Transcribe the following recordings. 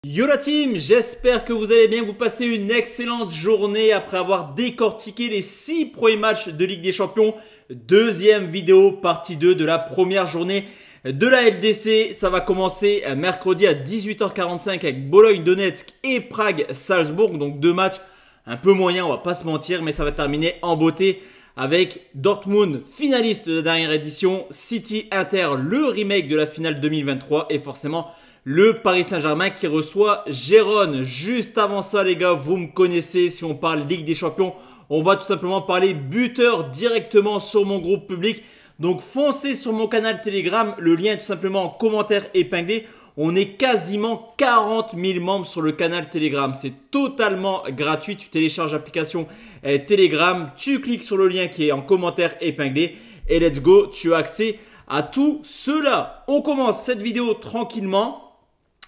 Yo la team, j'espère que vous allez bien, vous passez une excellente journée après avoir décortiqué les 6 premiers matchs de Ligue des Champions. Deuxième vidéo, partie 2 de la première journée de la LDC. Ça va commencer mercredi à 18h45 avec Bologne-Donetsk et Prague-Salzbourg. Donc deux matchs un peu moyens, on va pas se mentir, mais ça va terminer en beauté avec Dortmund, finaliste de la dernière édition, City-Inter, le remake de la finale 2023 et forcément le Paris Saint-Germain qui reçoit Gérone. Juste avant ça les gars, vous me connaissez, si on parle Ligue des Champions, on va tout simplement parler buteur directement sur mon groupe public. Donc foncez sur mon canal Telegram, le lien est tout simplement en commentaire épinglé. On est quasiment 40 000 membres sur le canal Telegram. C'est totalement gratuit. Tu télécharges l'application Telegram, tu cliques sur le lien qui est en commentaire épinglé et let's go, tu as accès à tout cela. On commence cette vidéo tranquillement.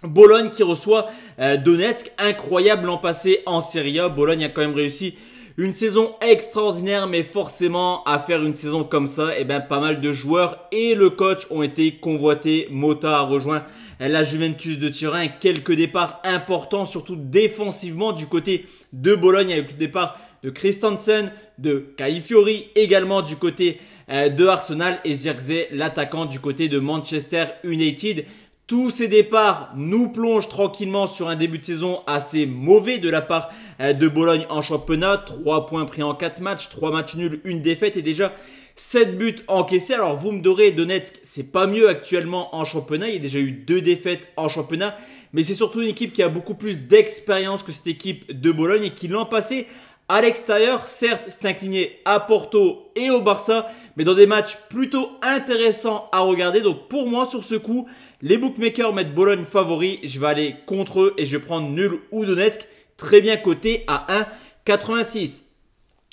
Bologne qui reçoit Donetsk, incroyable l'an passé en Serie A. Bologne a quand même réussi une saison extraordinaire, mais forcément à faire une saison comme ça, pas mal de joueurs et le coach ont été convoités. Mota a rejoint la Juventus de Turin, quelques départs importants, surtout défensivement du côté de Bologne avec le départ de Christensen, de Calafiori, également du côté de Arsenal et Zirkzee, l'attaquant du côté de Manchester United. Tous ces départs nous plongent tranquillement sur un début de saison assez mauvais de la part de Bologne en championnat. 3 points pris en 4 matchs, 3 matchs nuls, une défaite et déjà 7 buts encaissés. Alors vous me direz, Donetsk, c'est pas mieux actuellement en championnat. Il y a déjà eu 2 défaites en championnat. Mais c'est surtout une équipe qui a beaucoup plus d'expérience que cette équipe de Bologne et qui l'an passé, à l'extérieur, certes, s'est incliné à Porto et au Barça, mais dans des matchs plutôt intéressants à regarder. Donc pour moi, sur ce coup, les bookmakers mettent Bologne favori. Je vais aller contre eux et je vais prendre nul ou Donetsk, très bien coté à 1,86.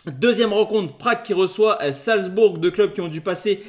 Deuxième rencontre, Prague qui reçoit Salzbourg, deux clubs qui ont dû passer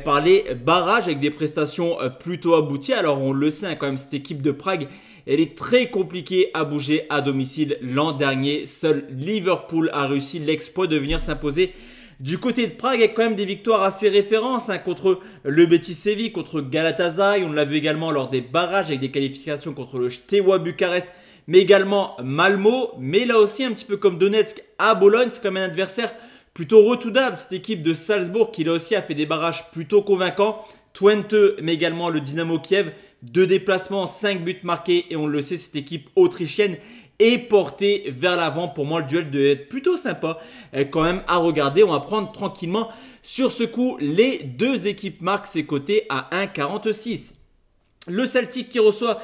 par les barrages avec des prestations plutôt abouties. Alors on le sait quand même, cette équipe de Prague, elle est très compliquée à bouger à domicile. L'an dernier, seul Liverpool a réussi l'exploit de venir s'imposer du côté de Prague, avec quand même des victoires assez références contre le Betis Séville, contre Galatasaray. On l'a vu également lors des barrages avec des qualifications contre le Steaua Bucarest, mais également Malmo. Mais là aussi, un petit peu comme Donetsk à Bologne, c'est quand même un adversaire plutôt redoutable. Cette équipe de Salzbourg qui là aussi a fait des barrages plutôt convaincants. Twente, mais également le Dynamo Kiev. 2 déplacements, 5 buts marqués et on le sait, cette équipe autrichienne est portée vers l'avant. Pour moi, le duel doit être plutôt sympa quand même à regarder. On va prendre tranquillement sur ce coup. Les deux équipes marquent, c'est coté à 1,46. Le Celtic qui reçoit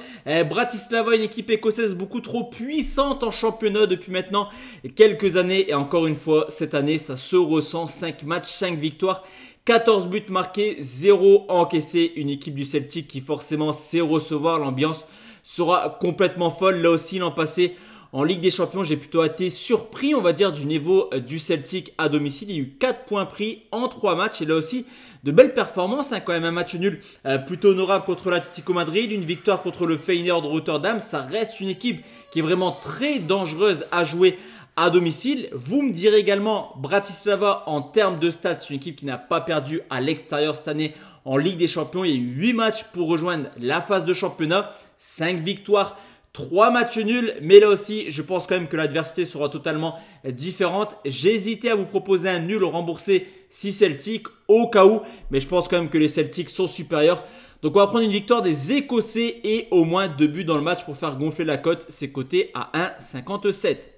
Bratislava, une équipe écossaise beaucoup trop puissante en championnat depuis maintenant quelques années. Et encore une fois, cette année, ça se ressent. 5 matchs, 5 victoires. 14 buts marqués, 0 encaissés. Une équipe du Celtic qui forcément sait recevoir. L'ambiance sera complètement folle. Là aussi, l'an passé, en Ligue des Champions, j'ai plutôt été surpris, on va dire, du niveau du Celtic à domicile. Il y a eu 4 points pris en 3 matchs. Et là aussi, de belles performances. Quand même un match nul plutôt honorable contre l'Atlético Madrid. Une victoire contre le Feyenoord de Rotterdam. Ça reste une équipe qui est vraiment très dangereuse à jouer à domicile. Vous me direz également, Bratislava en termes de stats, c'est une équipe qui n'a pas perdu à l'extérieur cette année en Ligue des Champions. Il y a eu 8 matchs pour rejoindre la phase de championnat, 5 victoires, 3 matchs nuls. Mais là aussi, je pense quand même que l'adversité sera totalement différente. J'ai hésité à vous proposer un nul remboursé si Celtic au cas où, mais je pense quand même que les Celtics sont supérieurs. Donc on va prendre une victoire des Écossais et au moins 2 buts dans le match pour faire gonfler la cote. C'est coté à 1,57.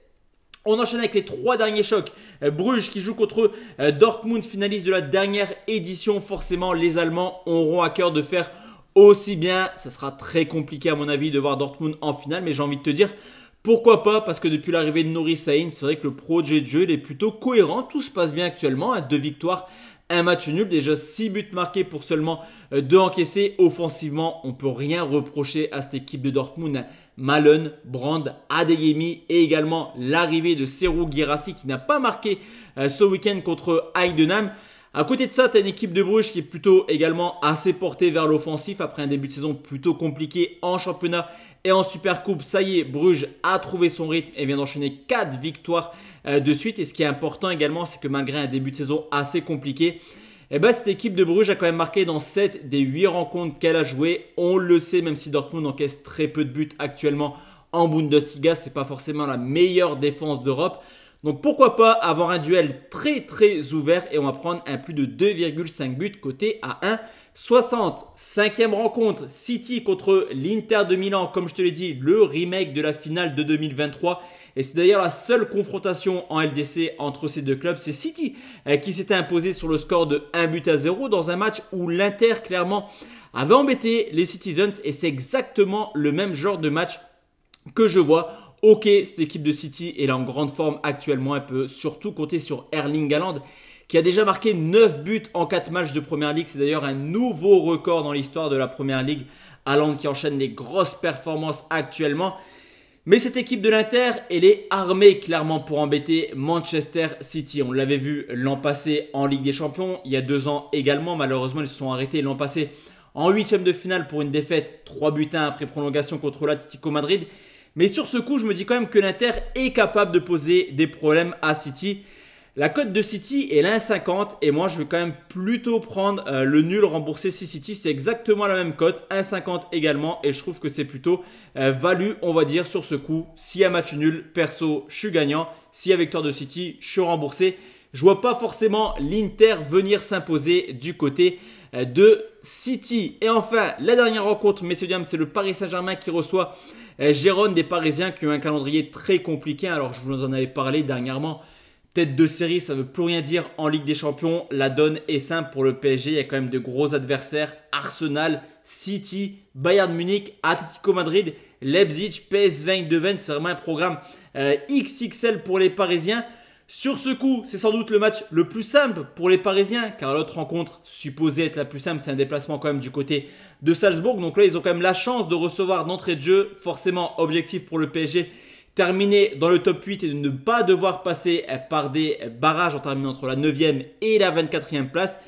On enchaîne avec les 3 derniers chocs. Bruges qui joue contre Dortmund, finaliste de la dernière édition. Forcément, les Allemands auront à cœur de faire aussi bien. Ça sera très compliqué à mon avis de voir Dortmund en finale. Mais j'ai envie de te dire, pourquoi pas? Parce que depuis l'arrivée de Nuri Sahin, c'est vrai que le projet de jeu il est plutôt cohérent. Tout se passe bien actuellement. 2 victoires, 1 match nul. Déjà 6 buts marqués pour seulement 2 encaissés. Offensivement, on ne peut rien reprocher à cette équipe de Dortmund. Malen, Brand, Adeyemi et également l'arrivée de Serhou Guirassy qui n'a pas marqué ce week-end contre Heidenheim. À côté de ça, tu as une équipe de Bruges qui est plutôt également assez portée vers l'offensif après un début de saison plutôt compliqué en championnat et en Supercoupe. Ça y est, Bruges a trouvé son rythme et vient d'enchaîner 4 victoires de suite. Et ce qui est important également, c'est que malgré un début de saison assez compliqué, cette équipe de Bruges a quand même marqué dans 7 des 8 rencontres qu'elle a jouées. On le sait, même si Dortmund encaisse très peu de buts actuellement en Bundesliga. C'est pas forcément la meilleure défense d'Europe. Donc pourquoi pas avoir un duel très ouvert et on va prendre un plus de 2,5 buts côté à 1,60. Cinquième rencontre, City contre l'Inter de Milan. Comme je te l'ai dit, le remake de la finale de 2023. Et c'est d'ailleurs la seule confrontation en LDC entre ces deux clubs. C'est City qui s'était imposé sur le score de 1-0 dans un match où l'Inter clairement avait embêté les Citizens. Et c'est exactement le même genre de match que je vois. Ok, cette équipe de City est en grande forme actuellement. Elle peut surtout compter sur Erling Haaland qui a déjà marqué 9 buts en 4 matchs de Première Ligue. C'est d'ailleurs un nouveau record dans l'histoire de la Première Ligue. Haaland qui enchaîne les grosses performances actuellement. Mais cette équipe de l'Inter, elle est armée clairement pour embêter Manchester City. On l'avait vu l'an passé en Ligue des Champions, il y a 2 ans également. Malheureusement, ils se sont arrêtés l'an passé en 8e de finale pour une défaite 3-1 après prolongation contre l'Atlético Madrid. Mais sur ce coup, je me dis quand même que l'Inter est capable de poser des problèmes à City. La cote de City est 1,50 et moi je vais quand même plutôt prendre le nul remboursé si City. C'est exactement la même cote, 1,50 également et je trouve que c'est plutôt value on va dire sur ce coup. S'il y a match nul, perso je suis gagnant. S'il y a victoire de City, je suis remboursé. Je vois pas forcément l'Inter venir s'imposer du côté de City. Et enfin, la dernière rencontre, messieurs dames, c'est le Paris Saint-Germain qui reçoit Gérone, des Parisiens qui ont un calendrier très compliqué. Alors je vous en avais parlé dernièrement. Tête de série, ça ne veut plus rien dire en Ligue des Champions. La donne est simple pour le PSG. Il y a quand même de gros adversaires. Arsenal, City, Bayern Munich, Atlético Madrid, Leipzig, PSV Eindhoven. C'est vraiment un programme XXL pour les Parisiens. Sur ce coup, c'est sans doute le match le plus simple pour les Parisiens. Car l'autre rencontre supposée être la plus simple, c'est un déplacement quand même du côté de Salzbourg. Donc là, ils ont quand même la chance de recevoir d'entrée de jeu. Forcément, objectif pour le PSG. Terminer dans le top 8 et de ne pas devoir passer par des barrages en terminant entre la 9e et la 24e place.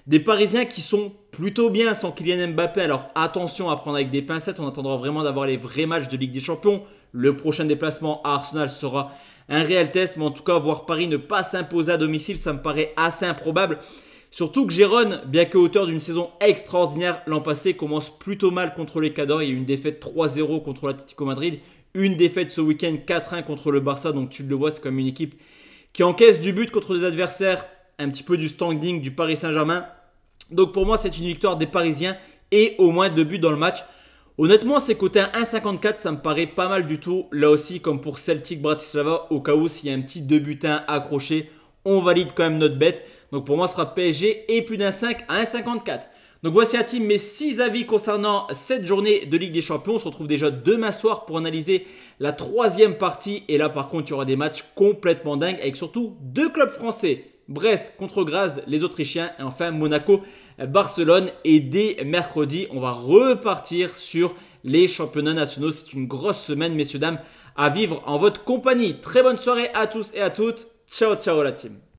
Des Parisiens qui sont plutôt bien sans Kylian Mbappé. Alors attention à prendre avec des pincettes. On attendra vraiment d'avoir les vrais matchs de Ligue des Champions. Le prochain déplacement à Arsenal sera un réel test. Mais en tout cas, voir Paris ne pas s'imposer à domicile, ça me paraît assez improbable. Surtout que Gérone, bien qu'auteur d'une saison extraordinaire l'an passé, commence plutôt mal contre les Cadors. Il y a eu une défaite 3-0 contre l'Atlético Madrid. Une défaite ce week-end 4-1 contre le Barça. Donc tu le vois, c'est comme une équipe qui encaisse du but contre des adversaires un petit peu du standing du Paris Saint-Germain. Donc pour moi, c'est une victoire des Parisiens et au moins 2 buts dans le match. Honnêtement, c'est coté à 1,54, ça me paraît pas mal du tout. Là aussi, comme pour Celtic Bratislava, au cas où s'il y a un petit 2-1 accroché, on valide quand même notre bet. Donc pour moi, ce sera PSG et plus d'un 5 à 1,54. Donc voici à team mes 6 avis concernant cette journée de Ligue des Champions. On se retrouve déjà demain soir pour analyser la 3e partie. Et là par contre, il y aura des matchs complètement dingues avec surtout 2 clubs français. Brest contre Graz, les Autrichiens. Et enfin Monaco, Barcelone. Et dès mercredi, on va repartir sur les championnats nationaux. C'est une grosse semaine, messieurs, dames, à vivre en votre compagnie. Très bonne soirée à tous et à toutes. Ciao, ciao la team.